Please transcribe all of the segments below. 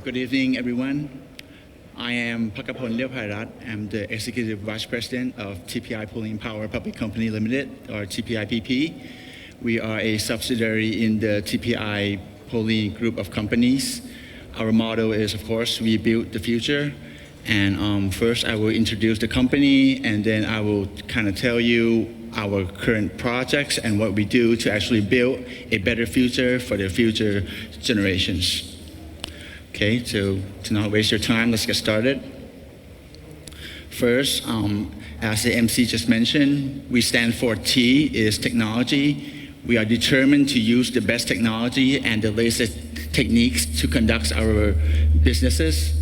Good evening, everyone. I am Pakapon Leopairat. I'm the Executive Vice President of TPI Polene Power Public Company Limited, or TPIPP. We are a subsidiary in the TPI Polene group of companies. Our motto is, of course, we build the future. And first, I will introduce the company, and then I will kind of tell you our current projects and what we do to actually build a better future for the future generations. Okay, so to not waste your time, let's get started. First, as the MC just mentioned, we stand for T is technology. We are determined to use the best technology and the latest techniques to conduct our businesses.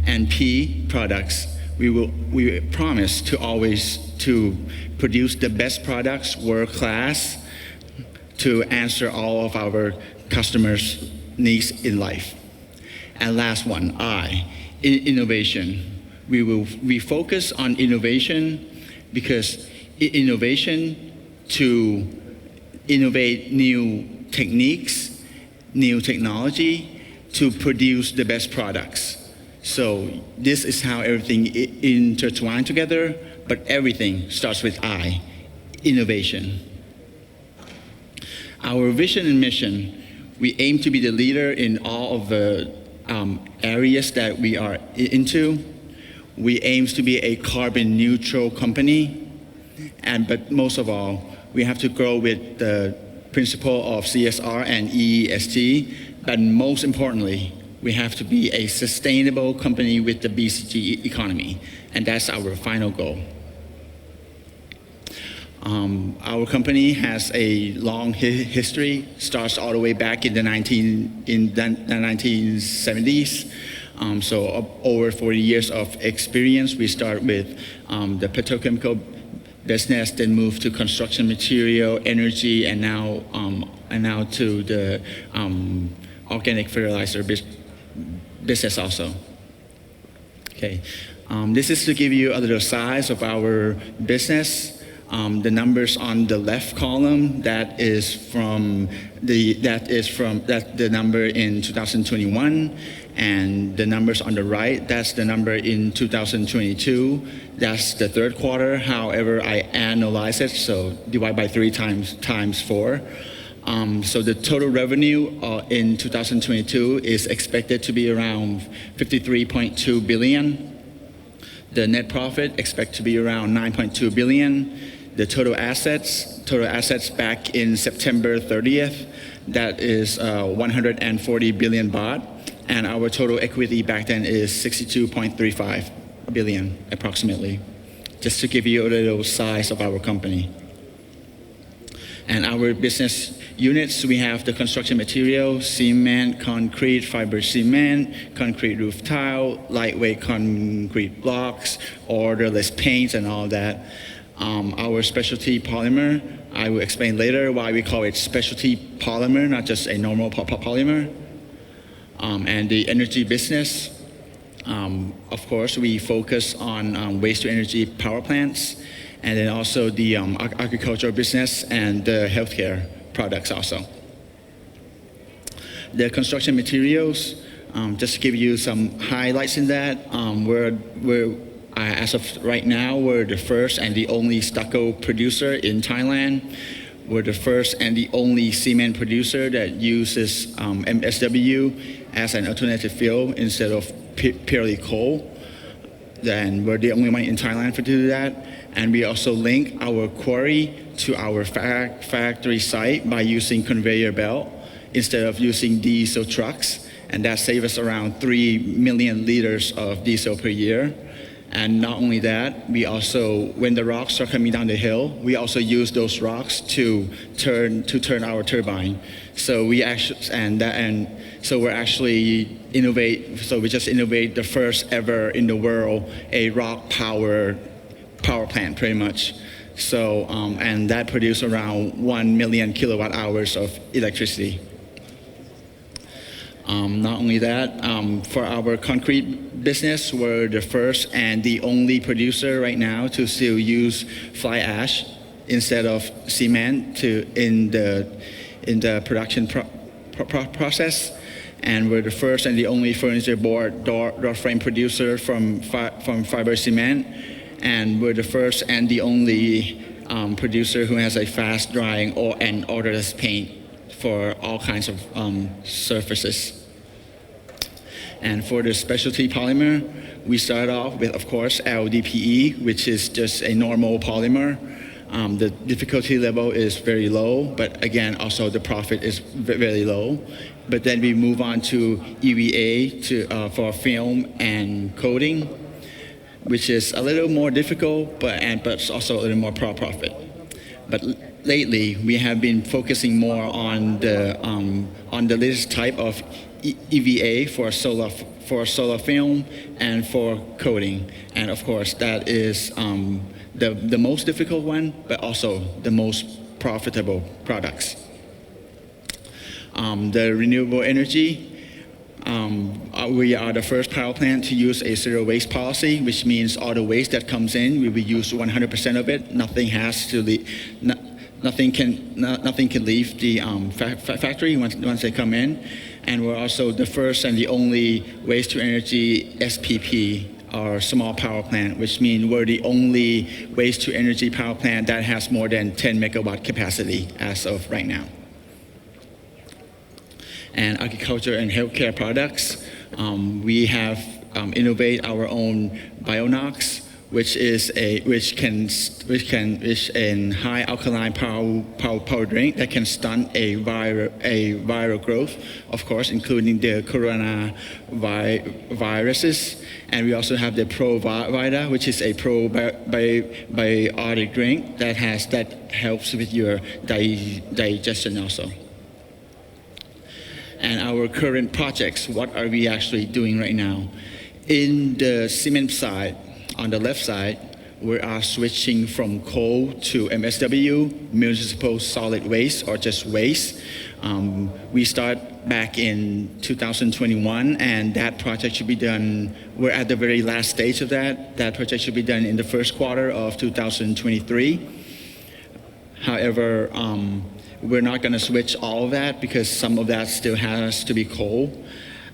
And P, products. We promise to always to produce the best products, world class, to answer all of our customers' needs in life. And last one, I, innovation. We focus on innovation because innovation to innovate new techniques, new technology to produce the best products. So this is how everything intertwines together, but everything starts with I, innovation. Our vision and mission, we aim to be the leader in all of the areas that we are into. We aim to be a carbon neutral company, but most of all, we have to grow with the principle of CSR and EESG, but most importantly, we have to be a sustainable company with the BCG economy, and that's our final goal. Our company has a long history, starts all the way back in the 1970s. So over 40 years of experience. We start with the petrochemical business, then move to construction material, energy, and now to the organic fertilizer business also. Okay, this is to give you a little size of our business. The numbers on the left column, that's the number in 2021, and the numbers on the right, that's the number in 2022. That's the third quarter. However, I analyze it, so divide by 3 times 4. So the total revenue in 2022 is expected to be around 53.2 billion. The net profit expected to be around 9.2 billion. The total assets back in September 30th, that is 140 billion baht, and our total equity back then is 62.35 billion approximately, just to give you a little size of our company. And our business units, we have the construction material, cement, concrete, fiber cement, concrete roof tile, lightweight concrete blocks, orderless paints, and all that. Our specialty polymer, I will explain later why we call it specialty polymer, not just a normal polymer. And the energy business, of course, we focus on waste to energy power plants, and then also the agricultural business and the healthcare products also. The construction materials, just to give you some highlights in that, as of right now, we're the first and the only stucco producer in Thailand. We're the first and the only cement producer that uses MSW as an alternative fuel instead of purely coal. Then we're the only one in Thailand to do that. And we also link our quarry to our factory site by using conveyor belt instead of using diesel trucks. And that saves us around 3 million liters of diesel per year. And not only that, we also, when the rocks are coming down the hill, we also use those rocks to turn our turbine. So we actually, so we're actually we just innovate the first ever in the world a rock power plant, pretty much. So and that produced around 1 million kilowatt hours of electricity. Not only that, for our concrete business, we're the first and the only producer right now to still use fly ash instead of cement in the production process. and we're the first and the only furniture board door frame producer from fiber cement, and we're the first and the only producer who has a fast drying and odorless paint for all kinds of surfaces. And for the specialty polymer, we start off with, of course, LDPE, which is just a normal polymer. The difficulty level is very low, but again, also the profit is very low. But then we move on to EVA for film and coating, which is a little more difficult, but it's also a little more profit. But lately, we have been focusing more on the latest type of EVA for solar film and for coating, and of course that is the most difficult one, but also the most profitable products. The renewable energy. We are the first power plant to use a zero waste policy, which means all the waste that comes in, we will use 100% of it. Nothing can leave the factory once they come in. And we're also the first and the only waste to energy SPP, or small power plant, which means we're the only waste to energy power plant that has more than 10 megawatt capacity as of right now. And agriculture and healthcare products, we have innovate our own Bionox, which is a high alkaline power drink that can stunt a viral growth, of course, including the coronaviruses. And we also have the ProVita, which is a probiotic drink that helps with your digestion also. And our current projects, what are we actually doing right now? In the cement side, on the left side, we are switching from coal to MSW, municipal solid waste, or just waste. We start back in 2021, and that project should be done, we're at the very last stage of that. That project should be done in the first quarter of 2023. However, we're not going to switch all of that because some of that still has to be coal.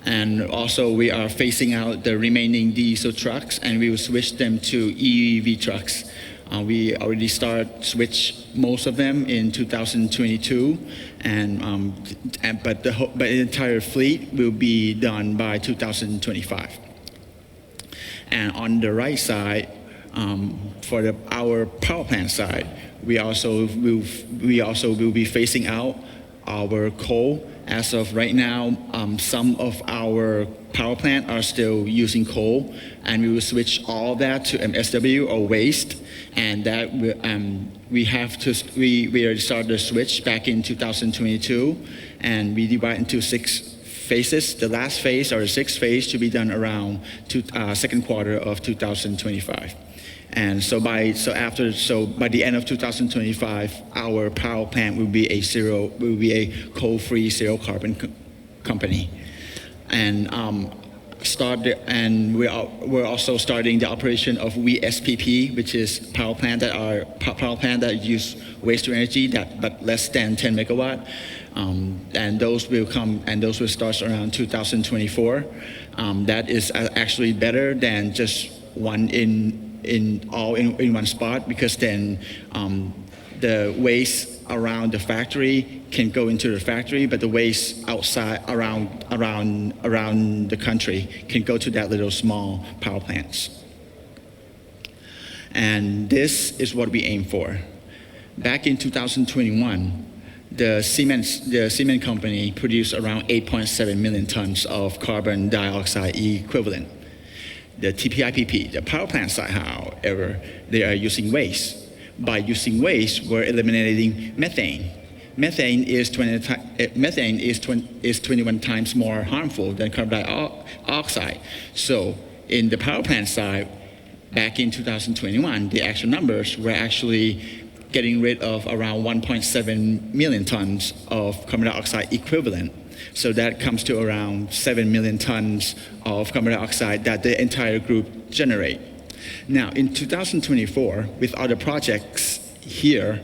And also we are phasing out the remaining diesel trucks, and we will switch them to EV trucks. We already switch most of them in 2022, but the entire fleet will be done by 2025. And on the right side, for our power plant side, we also will be phasing out our coal. As of right now, some of our power plant are still using coal, and we will switch all that to MSW or waste, and that we already started the switch back in 2022, and we divide into 6 phases. The last phase, or the 6th phase, to be done around second quarter of 2025. And by the end of 2025, our power plant will be a coal-free, zero-carbon company. And we're also starting the operation of WSPP, which is power plant that use waste to energy but less than 10 megawatt. And those will start around 2024. That is actually better than just one in one spot, because then the waste around the factory can go into the factory, but the waste outside around the country can go to that little small power plants. And this is what we aim for. Back in 2021, the cement company produced around 8.7 million tons of carbon dioxide equivalent. The TPIPP, the power plant side, however, they are using waste. By using waste, we're eliminating methane. Methane is 21 times more harmful than carbon dioxide. So in the power plant side, back in 2021, the actual numbers were actually getting rid of around 1.7 million tons of carbon dioxide equivalent. So that comes to around 7 million tons of carbon dioxide that the entire group generate. Now, in 2024, with other projects here,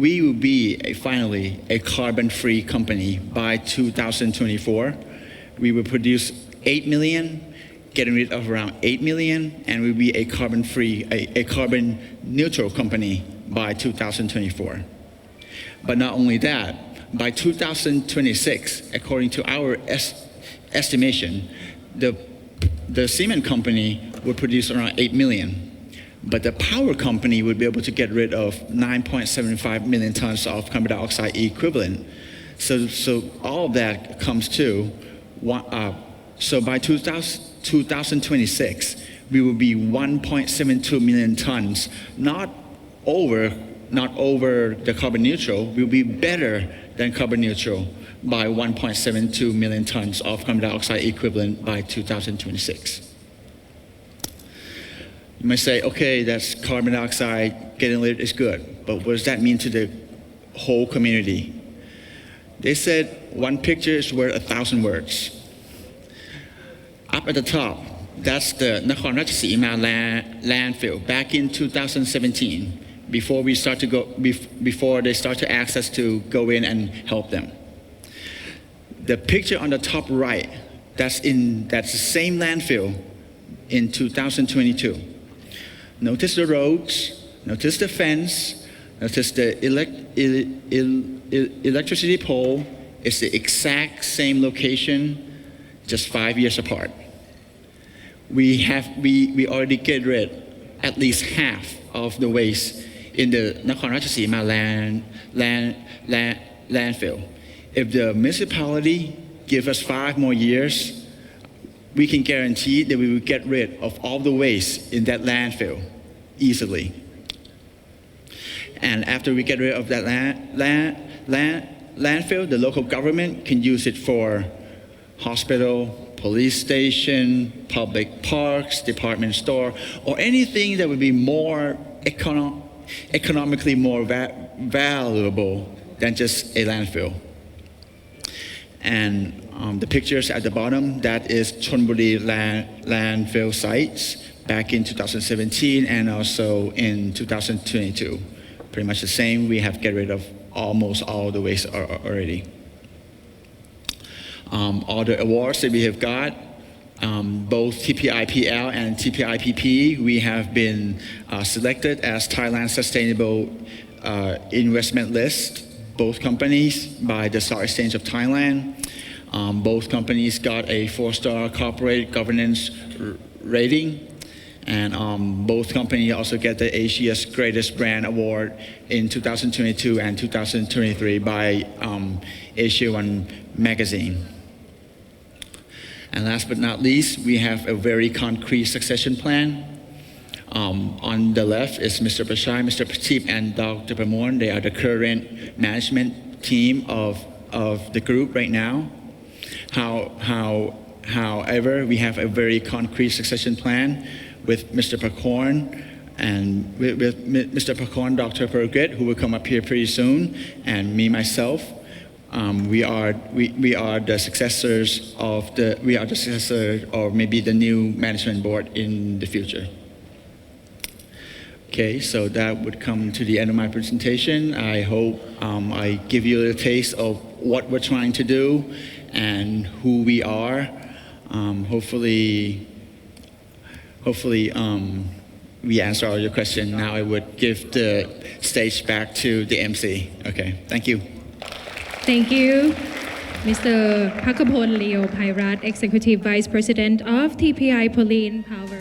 we will be finally a carbon-free company by 2024. We will produce 8 million, getting rid of around 8 million, and we'll be a carbon-free, a carbon-neutral company by 2024. But not only that, by 2026, according to our estimation, the cement company would produce around 8 million. But the power company would be able to get rid of 9.75 million tons of carbon dioxide equivalent. So all of that comes to, so by 2026, we will be 1.72 million tons, not over the carbon neutral, we'll be better than carbon neutral by 1.72 million tons of carbon dioxide equivalent by 2026. You might say, okay, that's carbon dioxide, getting rid is good, but what does that mean to the whole community? They said one picture is worth 1,000 words. Up at the top, that's the Nakhon Ratchasima landfill back in 2017, before they start to access to go in and help them. The picture on the top right, that's the same landfill in 2022. Notice the roads, notice the fence, notice the electricity pole. It's the exact same location, just 5 years apart. We already get rid at least half of the waste in the Nakhon Ratchasima landfill. If the municipality give us 5 more years, we can guarantee that we will get rid of all the waste in that landfill easily. And after we get rid of that landfill, the local government can use it for hospital, police station, public parks, department store, or anything that would be more economically more valuable than just a landfill. And the pictures at the bottom, that is Chonburi landfill sites back in 2017 and also in 2022. Pretty much the same. We have get rid of almost all the waste already. All the awards that we have got, both TPIPL and TPIPP, we have been selected as Thailand's Sustainable Investment List, both companies by the Stock Exchange of Thailand. Both companies got a 4-star corporate governance rating. And both companies also get the Asia's Greatest Brand Award in 2022 and 2023 by Asia One magazine. And last but not least, we have a very concrete succession plan. On the left is Mr. Prashai, Mr. Prateep, and Dr. Pramon. They are the current management team of the group right now. However, we have a very concrete succession plan with Mr. Pakorn and with Mr. Pakorn, Dr. Pergrit, who will come up here pretty soon, and me myself. We are the successors or maybe the new management board in the future. Okay, so that would come to the end of my presentation. I hope I give you a taste of what we're trying to do and who we are. Hopefully, we answer all your questions. Now I would give the stage back to the MC. Okay, thank you. Thank you, Mr. Phakapon Leo Phairat, Executive Vice President of TPI Polene Power